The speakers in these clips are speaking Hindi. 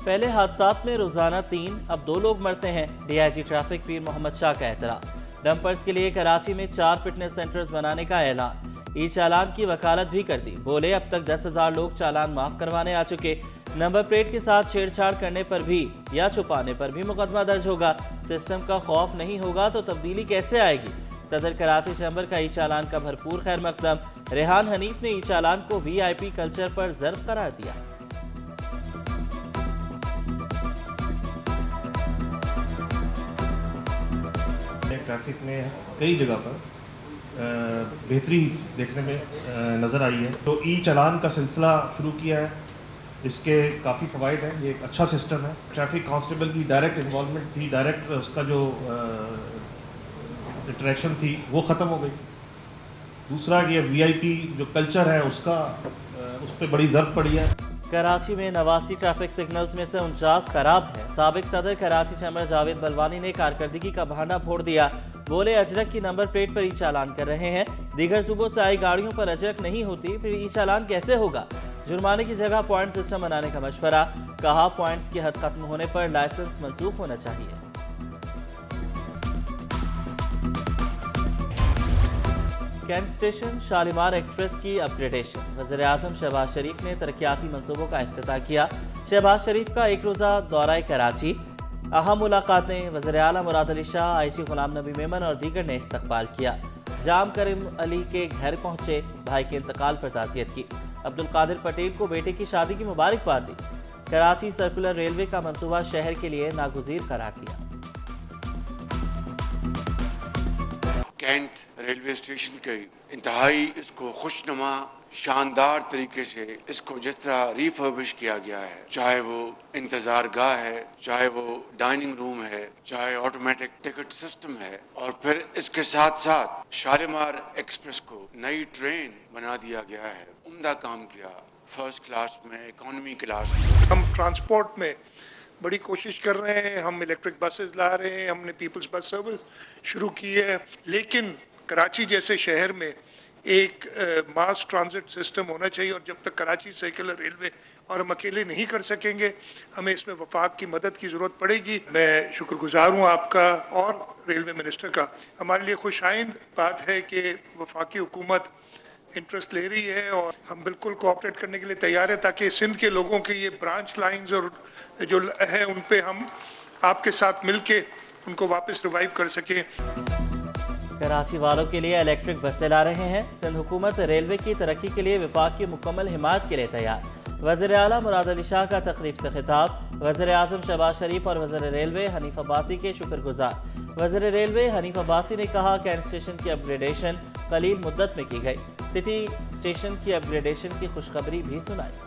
पहले हादसात में रोजाना 3 अब 2 लोग मरते हैं। डीआईजी ट्रैफिक पीर मोहम्मद शाह का एतराज। डंपर्स के लिए कराची में 4 फिटनेस सेंटर्स बनाने का ऐलान। ई चालान की वकालत भी कर दी। बोले अब तक 10,000 लोग चालान माफ करवाने आ चुके। नंबर प्लेट के साथ छेड़छाड़ करने पर भी या छुपाने पर भी मुकदमा दर्ज होगा। सिस्टम का खौफ नहीं होगा तो तब्दीली कैसे आएगी। सदर कराची चैम्बर का ई चालान का भरपूर खैर मकदम। रेहान हनीफ ने ई चालान को वीआईपी कल्चर पर ज़र्ब करार दिया। ट्रैफिक में कई जगह पर बेहतरी देखने में नज़र आई है। तो ई चालान का सिलसिला शुरू किया है। इसके काफ़ी फ़वाइद हैं। ये एक अच्छा सिस्टम है। ट्रैफिक कांस्टेबल की डायरेक्ट इन्वॉल्वमेंट थी, डायरेक्ट उसका जो इंटरेक्शन थी वो ख़त्म हो गई। दूसरा ये वीआईपी जो कल्चर है उसका उस पर बड़ी ज़रूरत पड़ी है। कराची में 89 ट्रैफिक सिग्नल्स में से 49 खराब है। साबिक सदर कराची चैम्बर जावेद बलवानी ने कारकर्दगी का बहाना फोड़ दिया। बोले अजरक की नंबर प्लेट पर ई चालान कर रहे हैं। दीगर सूबों से आई गाड़ियों पर अजरक नहीं होती, फिर ई चालान कैसे होगा। जुर्माने की जगह पॉइंट सिस्टम बनाने का मशवरा। कहा पॉइंट्स की हद खत्म होने पर लाइसेंस मंसूख होना चाहिए। कैंट स्टेशन शालीमार एक्सप्रेस की अपग्रेडेशन। वज़ीर आज़म शहबाज शरीफ ने तरक्याती मंसूबों का इफ्तिताह किया। शहबाज शरीफ का 1 रोज़ा दौरा कराची। अहम मुलाकातें। वज़ीर आला मुराद अली शाह, आईजी गुलाम नबी मेमन और दीगर ने इस्तकबाल किया। जाम करीम अली के घर पहुंचे, भाई के इंतकाल पर ताज़ियत की। अब्दुल कादिर पटेल को बेटे की शादी की मुबारकबाद दी। कराची सर्कुलर रेलवे का मंसूबा शहर के लिए नागुज़ीर करार दिया। कैंट रेलवे स्टेशन के इंतहाई इसको खुशनुमा शानदार तरीके से इसको जिस तरह रिफर्बिश किया गया है, चाहे वो इंतजार गाह है, चाहे वो डाइनिंग रूम है, चाहे ऑटोमेटिक टिकट सिस्टम है, और फिर इसके साथ साथ शालीमार एक्सप्रेस को नई ट्रेन बना दिया गया है। उम्दा काम किया, फर्स्ट क्लास में, इकोनॉमी क्लास में। हम ट्रांसपोर्ट में बड़ी कोशिश कर रहे हैं। हम इलेक्ट्रिक बसेस ला रहे हैं, हमने पीपल्स बस सर्विस शुरू की है, लेकिन कराची जैसे शहर में एक मास ट्रांजिट सिस्टम होना चाहिए। और जब तक कराची सर्कुलर रेलवे और हम अकेले नहीं कर सकेंगे, हमें इसमें वफाक की मदद की ज़रूरत पड़ेगी। मैं शुक्रगुजार हूँ आपका और रेलवे मिनिस्टर का। हमारे लिए खुशाइंद बात है कि वफाकी हुकूमत इंटरेस्ट ले रही है और हम बिल्कुल कोऑपरेट करने के लिए तैयार है, ताकि सिंध के लोगों के ये ब्रांच लाइंस और जो है उन पे हम आपके साथ मिलके उनको वापस रिवाइव कर सकें। कराची वालों के लिए इलेक्ट्रिक बसें ला रहे हैं। सिंध हुकूमत रेलवे की तरक्की के लिए विफाक की मुकम्मल हिमायत के लिए तैयार। वज़ीर आला मुराद अली शाह का तकरीब से खिताब। वज़ीर आज़म शहबाज शरीफ और वज़ीर रेलवे हनीफ अब्बासी के शुक्रगुजार। वज़ीर रेलवे हनीफ अब्बासी ने कहा कैंट स्टेशन की अपग्रेडेशन कलील मुद्दत में की गई। सिटी स्टेशन की अपग्रेडेशन की खुशखबरी भी सुनाई।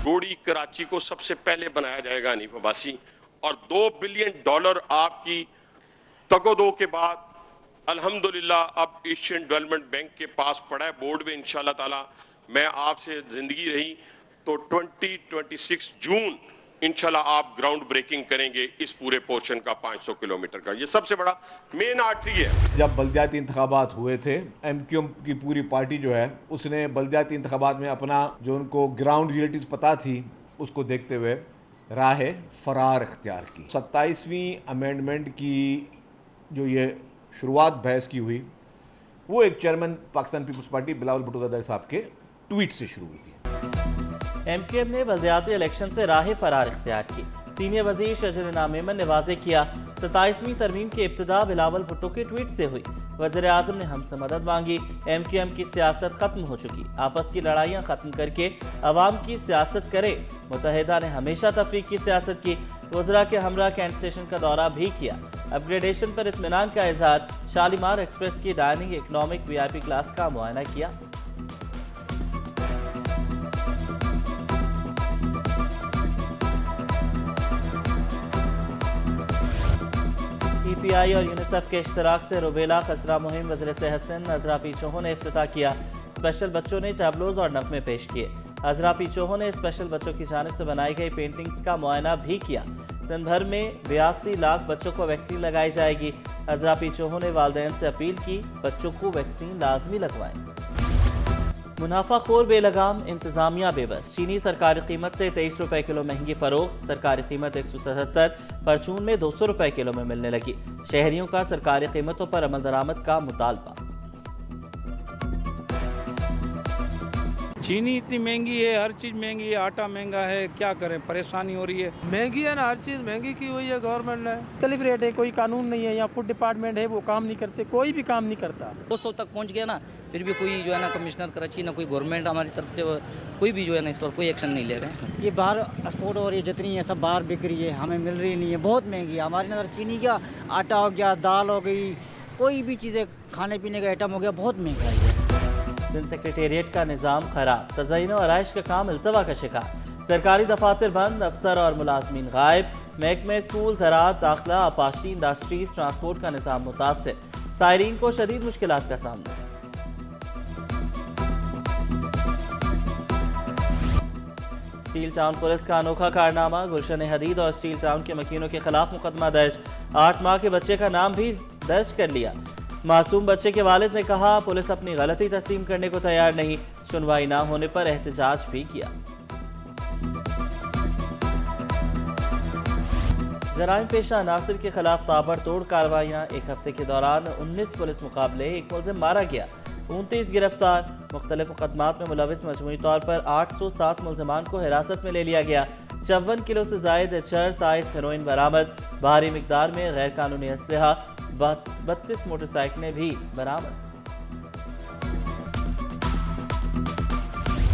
गोड़ी कराची को सबसे पहले बनाया जाएगा हनीफ अब्बासी, और $2 बिलियन आपकी तगोदो के बाद अल्हम्दुलिल्लाह अब एशियन डेवलपमेंट बैंक के पास पड़ा है बोर्ड में। इंशाल्लाह ताला मैं आपसे जिंदगी रही तो 2026 जून इंशाल्लाह आप ग्राउंड ब्रेकिंग करेंगे इस पूरे पोर्शन का 500 किलोमीटर का। ये सबसे बड़ा मेन आर्टरी है। जब बल्दियाती इंतखाबात हुए थे, MQM की पूरी पार्टी जो है उसने बल्दियाती इंतखाबात में अपना जो उनको ग्राउंड रियलिटीज पता थी उसको देखते हुए राह फरार इख्तियार की। 27वीं अमेंडमेंट की जो ये शुरुआत बहस की हुई वो एक chairman Pakistan peoples party Bilawal Bhutto Zardari साहब के ट्वीट से शुरू हुई थी। MQM ने बल्दियाती इलेक्शन से राह फरार इख्तियार की। सीनियर वजीर शजर इनाम मेमन ने वाज़ेह किया 27वीं तरमीम की इब्तिदा बिलावल भुट्टो के ट्वीट से हुई। वज़ीर आज़म ने हमसे मदद मांगी। MQM की सियासत खत्म हो चुकी, आपस की लड़ाइयाँ खत्म करके अवाम की सियासत करे। मुत्तहिदा ने हमेशा तफरीक की सियासत की। वज़रा के हमरा कैंट स्टेशन का दौरा भी किया। अपग्रेडेशन पर इत्मीनान का इजहार। शालीमार एक्सप्रेस की डाइनिंग इकनॉमिक VIP क्लास का मुआयना किया। PI और यूनिसेफ के इश्तराक से रुबेला खसरा मुहिम वज़ीर सेहत सिंध अजरा पी चौहान ने इफ्तिताह किया। स्पेशल बच्चों ने टैबलोज और नगमे पेश किए। अजरा पी चौहान ने स्पेशल बच्चों की जानिब से बनाई गई पेंटिंग्स का मुआयना भी किया। सिंध भर में 82 लाख बच्चों को वैक्सीन लगाई जाएगी। अजरा पी चौहान ने वालिदैन से अपील की बच्चों को वैक्सीन लाजमी लगवाएं। मुनाफाखोर बेलगाम, इंतजामिया बेबस। चीनी सरकारी कीमत से 23 रुपए किलो महंगी फरोख्त, सरकारी कीमत 177, परचून में 200 रुपए किलो में मिलने लगी। शहरियों का सरकारी कीमतों पर अमल दरामद का मुतालबा। चीनी इतनी महंगी है, हर चीज़ महंगी है, आटा महंगा है, क्या करें, परेशानी हो रही है। महंगी है ना, हर चीज़ महंगी की हुई है गवर्नमेंट ने। मुख्तलिफ रेट है, कोई कानून नहीं है। यहाँ फूड डिपार्टमेंट है, वो काम नहीं करते, कोई भी काम नहीं करता। 200 तक पहुँच गया ना, फिर भी कोई जो है ना कमिश्नर कराची ना कोई गवर्नमेंट हमारी तरफ से कोई भी जो है ना इस पर कोई एक्शन नहीं ले रहे हैं। ये बाहर एक्सपोर्ट हो रही है, जितनी है सब बाहर बिक रही है, हमें मिल रही नहीं है, बहुत महंगी है। हमारी नज़र चीनी का आटा हो गया, दाल हो गई, कोई भी चीज़ें खाने पीने का आइटम हो गया, बहुत महंगाई है। सिंध सेक्रेटेरिएट का निज़ाम खराब, तज़यीन और आइश का काम इल्तवा का शिकार। सरकारी दफातर बंद, अफसर और मुलाजमीन गायब। महकमे स्कूल, ज़राअत, दाखिला, आपाशी, इंडस्ट्रीज, ट्रांसपोर्ट का निज़ाम मुतासर। सायरीन को शदीद मुश्किलात का सामना। स्टील टाउन पुलिस का अनोखा कारनामा, गुलशन हदीद और स्टील टाउन के मकीनों के खिलाफ मुकदमा दर्ज। 8 माह के बच्चे का नाम भी दर्ज कर लिया। मासूम बच्चे के वालिद ने कहा, पुलिस अपनी गलती तस्लीम करने को तैयार नहीं। सुनवाई ना होने पर एहतजाज भी किया। जराइम पेशा अनासर के खिलाफ ताबड़तोड़ कार्रवाइयाँ। एक हफ्ते के दौरान 19 पुलिस मुकाबले, एक मुलजिम मारा गया, 29 गिरफ्तार। मुख्तलिफ मुकदमात में मुलविस मजमूई तौर पर 807 मुलजमान को हिरासत में ले लिया गया। 54 किलो से जायद चर्स आइस हेरोइन बरामद। भारी मिकदार में गैर कानूनी असलहा, 32 मोटरसाइकिलें भी बरामद।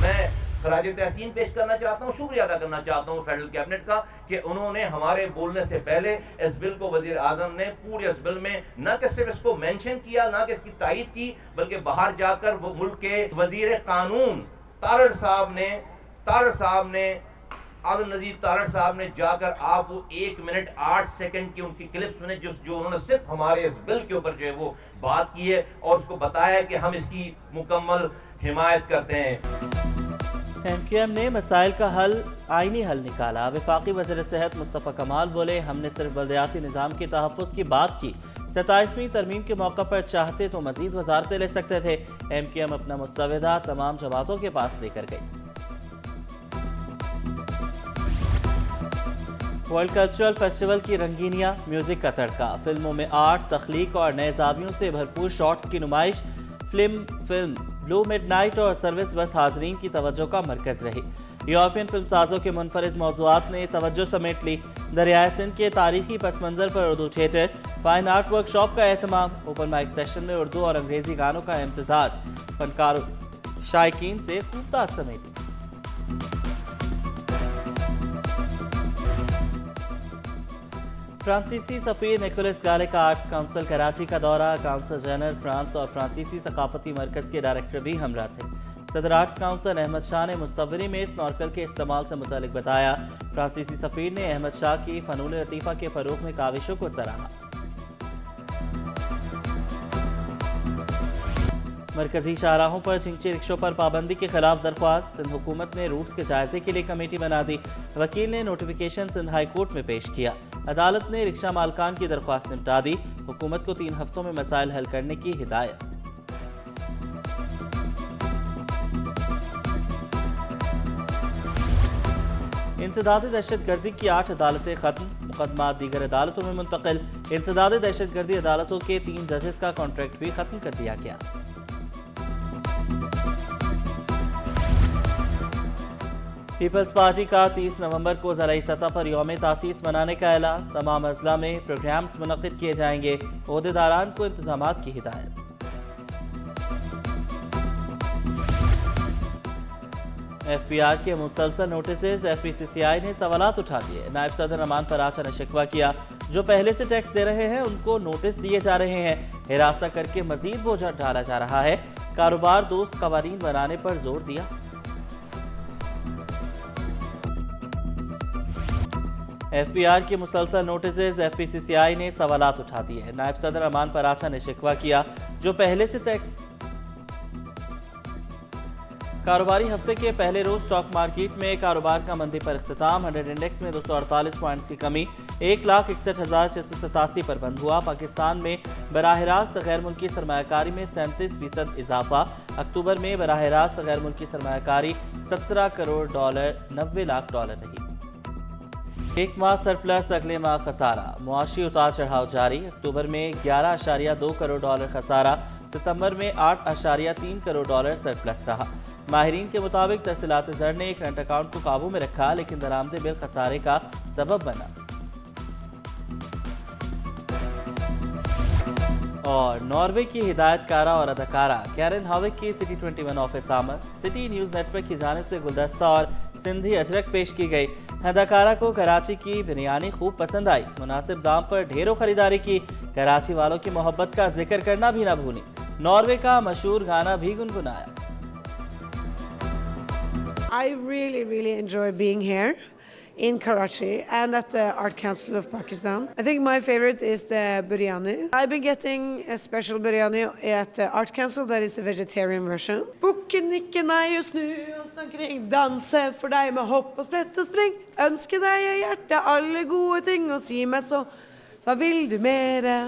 मैं खराज तहसीन पेश करना चाहता हूँ, शुक्रिया अदा करना चाहता हूँ फेडरल कैबिनेट का कि उन्होंने हमारे बोलने से पहले इस बिल को वजीर आजम ने पूरे इस बिल में न कि सिर्फ इसको मेंशन किया, न कि इसकी तायीद की, बल्कि बाहर जाकर वो मुल्क के वजीर कानून तारड़ साहब ने आदम नजीर तारड़ साहब ने जाकर आप वो 1 मिनट 8 सेकंड की उनकी क्लिप सुने जो उन्होंने सिर्फ हमारे इस बिल के ऊपर जो है वो बात की है और उसको बताया कि हम इसकी मुकम्मल हिमायत करते हैं। MQM ने मसाइल का हल आईनी हल निकाला। वफाकी वज़ीर सेहत मुस्तफ़ा कमाल बोले, हमने सिर्फ बलदियाती निज़ाम के तहफ़्फ़ुज़ की बात की। 27वीं तरमीम के मौका पर चाहते तो मज़ीद वज़ारतें ले सकते थे। MQM अपना मुस्तविदा तमाम जमातों के पास लेकर गई। वर्ल्ड कल्चरल फेस्टिवल की रंगीनियां, म्यूजिक का तड़का, फिल्मों में आर्ट, तख्लीक और नए जावियों से भरपूर शॉट्स की नुमाइश। फिल्म ब्लू मिडनाइट और सर्विस बस हाजरीन की तवज्जो का मरकज रही। यूरोपियन फिल्म साजों के मुनफरिद मौज़ूआत ने तवज्जो समेट ली। दरियाए सिंध के तारीखी पस मंजर पर Urdu theatre, fine art workshop का एहतमाम, ओपन माइक सेशन में उर्दू और अंग्रेजी गानों का इम्तिजाज, फनकारों शायकीन से खूब ताक समेटी। फ्रांसीसी सफ़ीर निकोलस गाले का आर्ट्स काउंसिल कराची का दौरा। काउंसिल जनरल फ्रांस और फ्रांसीसी सकाफती मरकज़ के डायरेक्टर भी हमरा थे। सदर आर्ट्स काउंसिल अहमद शाह ने मुसव्वरी में स्नॉर्कल के इस्तेमाल से मुतालिक बताया। फ्रांसीसी सफ़ीर ने अहमद शाह की फ़नून लतीफ़ा के फ़रोग़ में काविशों को सराहा। मरकजी शाहराहों पर चिंची रिक्शों पर पाबंदी के खिलाफ दरख्वास्त। सिंध हुकूमत ने रूट्स के जायजे के लिए कमेटी बना दी। वकील ने नोटिफिकेशन सिंध हाई कोर्ट में पेश किया। अदालत ने रिक्शा मालकान की दरख्वास्त निपटा दी। हुकूमत को 3 हफ्तों में मसाइल हल करने की हिदायत। इंसदादी दहशतगर्दी की 8 अदालतें खत्म, मुकदमा दीगर अदालतों में मुंतकिल। इंसदादी दहशतगर्दी अदालतों के 3 जजेस का कॉन्ट्रैक्ट भी खत्म कर दिया गया। पीपल्स पार्टी का 30 नवंबर को ज़राई सतह पर यौम तासीस मनाने का ऐलान। तमाम अजला में प्रोग्राम्स मुनक़िद किए जाएंगे। ओहदेदारान को इंतजामात की हिदायत। FPR के मुसलसल नोटिस। FPCCI ने सवालात उठा दिए। नायब सदर अमान पराचा ने शिकवा किया, जो पहले से टैक्स दे रहे हैं उनको नोटिस दिए जा रहे हैं। हिरासत करके मजीद बोझ डाला जा रहा है। कारोबार दोस्त कवानीन बनाने पर जोर दिया। FPR के मुसलसल नोटिस। FPCCI ने सवालात उठा दिए। नायब सदर अमान पराचा ने शिकवा किया, जो पहले से टैक्स। कारोबारी हफ्ते के पहले रोज स्टॉक मार्केट में कारोबार का मंदी पर इख्तिताम। 100 इंडेक्स में 248 पॉइंट्स की कमी। 1,61,687 पर बंद हुआ। पाकिस्तान में बराह रास्त गैर मुल्की सरमायाकारी में 37% इजाफा। अक्टूबर में बराह रास्त गैर मुल्की सरमायाकारी $17 करोड़, $90 लाख रही। एक माह सरप्लस, अगले माह खसारा, मुआशी उतार चढ़ाव जारी। अक्टूबर में $11.2 करोड़ खसारा, सितंबर में $8.3 करोड़ सरप्लस रहा। माहिरीन के मुताबिक तहसीलात ज़र ने करंट अकाउंट को काबू में रखा, लेकिन दरामदे बिल खसारे का सबब बना। और नॉर्वे की हिदायतकारा और अदाकारा कैरन हाविक की सिटी 21 ऑफिस आमद। सिटी न्यूज़ नेटवर्क की जानिब से गुलदस्ता और सिंधी अजरक पेश की गई। अदाकारा को कराची की बिरयानी खूब पसंद आई। मुनासिब दाम पर ढेरों खरीदारी की। कराची वालों की मोहब्बत का जिक्र करना भी ना भूली। नॉर्वे का मशहूर गाना भी गुनगुनाया। I really enjoy being here in Karachi and at the Art Council of Pakistan. I think my favorite is the biryani. I've been getting a special biryani at the Art Council that is the vegetarian version. Bukke, nikke, nei og snu oss omkring, danse for deg med hopp og sprett og spring. Ønske deg i hjertet alle gode ting og si meg så, hva vil du mere?